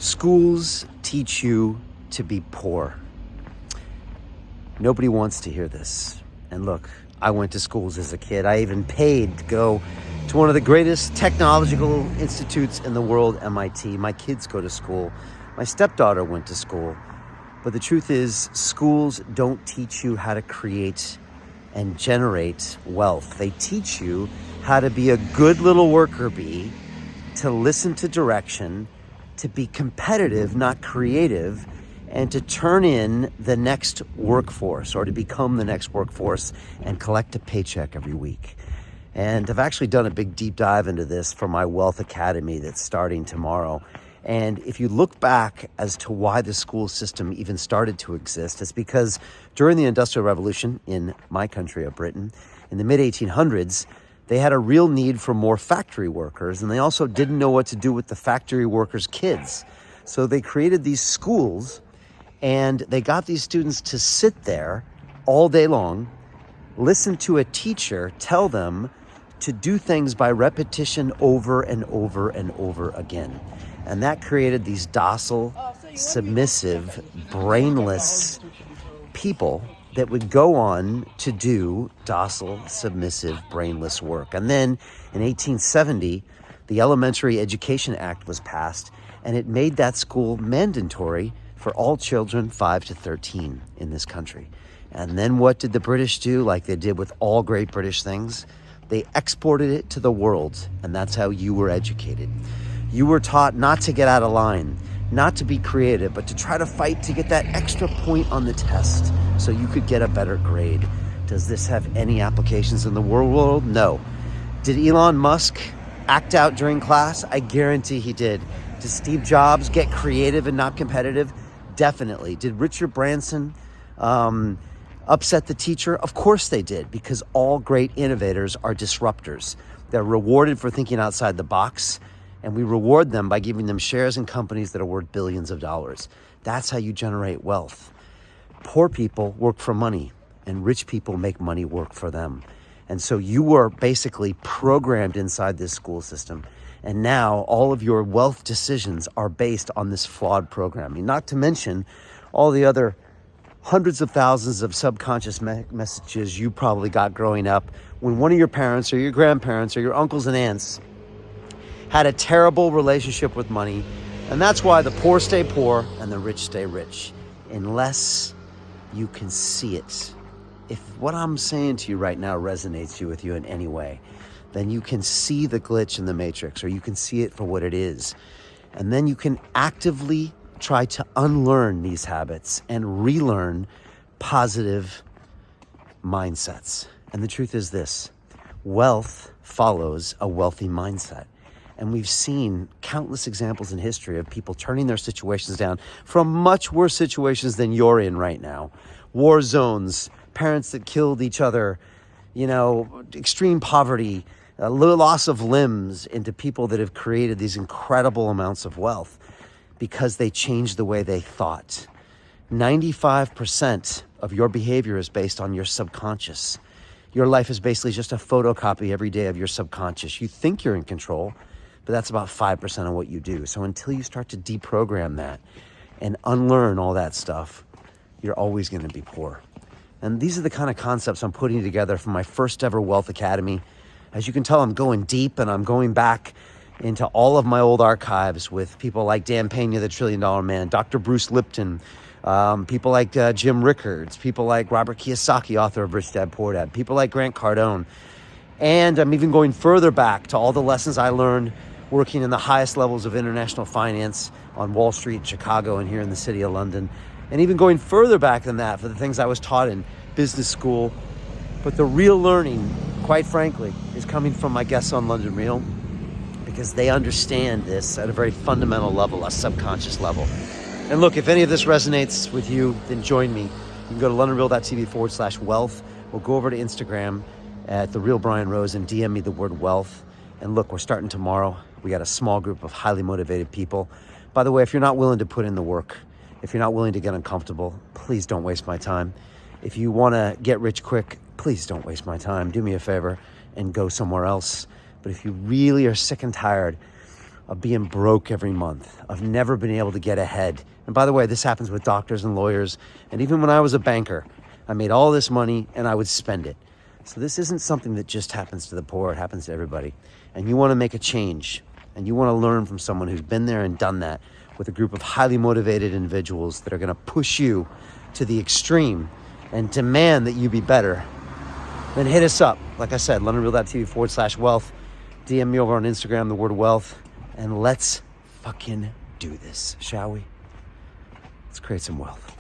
Schools teach you to be poor. Nobody wants to hear this. And look, I went to schools as a kid. I even paid to go to one of the greatest technological institutes in the world, MIT. My kids go to school. My stepdaughter went to school. But the truth is, schools don't teach you how to create and generate wealth. They teach you how to be a good little worker bee, to listen to direction, to be competitive, not creative, and to turn in the next workforce or to become the next workforce and collect a paycheck every week. And I've actually done a big deep dive into this for my Wealth Academy that's starting tomorrow. And if you look back as to why the school system even started to exist, it's because during the Industrial Revolution in my country of Britain, in the mid-1800s, they had a real need for more factory workers, and they also didn't know what to do with the factory workers' kids. So they created these schools, and they got these students to sit there all day long, listen to a teacher tell them to do things by repetition over and over and over again. And that created these docile, submissive, brainless people that would go on to do docile, submissive, brainless work. And then in 1870, the Elementary Education Act was passed, and it made that school mandatory for all children 5 to 13 in this country. And then what did the British do, like they did with all great British things? They exported it to the world, and that's how you were educated. You were taught not to get out of line, not to be creative, but to try to fight to get that extra point on the test so you could get a better grade. Does this have any applications in the world? No. Did Elon Musk act out during class? I guarantee he did. Did Steve Jobs get creative and not competitive? Definitely. Did Richard Branson upset the teacher? Of course they did, because all great innovators are disruptors. They're rewarded for thinking outside the box, and we reward them by giving them shares in companies that are worth billions of dollars. That's how you generate wealth. Poor people work for money, and rich people make money work for them. And so you were basically programmed inside this school system. And now all of your wealth decisions are based on this flawed programming, not to mention all the other hundreds of thousands of subconscious messages you probably got growing up when one of your parents or your grandparents or your uncles and aunts had a terrible relationship with money. And that's why the poor stay poor and the rich stay rich, unless you can see it. If what I'm saying to you right now resonates with you in any way, then you can see the glitch in the matrix, or you can see it for what it is. And then you can actively try to unlearn these habits and relearn positive mindsets. And the truth is this: wealth follows a wealthy mindset. And we've seen countless examples in history of people turning their situations down from much worse situations than you're in right now. War zones, parents that killed each other, extreme poverty, loss of limbs, into people that have created these incredible amounts of wealth because they changed the way they thought. 95% of your behavior is based on your subconscious. Your life is basically just a photocopy every day of your subconscious. You think you're in control, but that's about 5% of what you do. So until you start to deprogram that and unlearn all that stuff, you're always going to be poor. And these are the kind of concepts I'm putting together for my first ever Wealth Academy. As you can tell, I'm going deep, and I'm going back into all of my old archives with people like Dan Pena, the $1 Trillion Man, Dr. Bruce Lipton, people like Jim Rickards, people like Robert Kiyosaki, author of Rich Dad Poor Dad, people like Grant Cardone. And I'm even going further back to all the lessons I learned working in the highest levels of international finance on Wall Street, Chicago, and here in the city of London. And even going further back than that for the things I was taught in business school. But the real learning, quite frankly, is coming from my guests on London Real, because they understand this at a very fundamental level, a subconscious level. And look, if any of this resonates with you, then join me. You can go to londonreal.tv/wealth. We'll go over to Instagram at The Real Brian Rose and DM me the word wealth. And look, we're starting tomorrow. We got a small group of highly motivated people. By the way, if you're not willing to put in the work, if you're not willing to get uncomfortable, please don't waste my time. If you want to get rich quick, please don't waste my time. Do me a favor and go somewhere else. But if you really are sick and tired of being broke every month, of never being able to get ahead. And by the way, this happens with doctors and lawyers. And even when I was a banker, I made all this money and I would spend it. So this isn't something that just happens to the poor, it happens to everybody. And you want to make a change, and you want to learn from someone who's been there and done that, with a group of highly motivated individuals that are going to push you to the extreme and demand that you be better, then hit us up. Like I said, LondonReal.tv/wealth. DM me over on Instagram, the word wealth, and let's fucking do this, shall we? Let's create some wealth.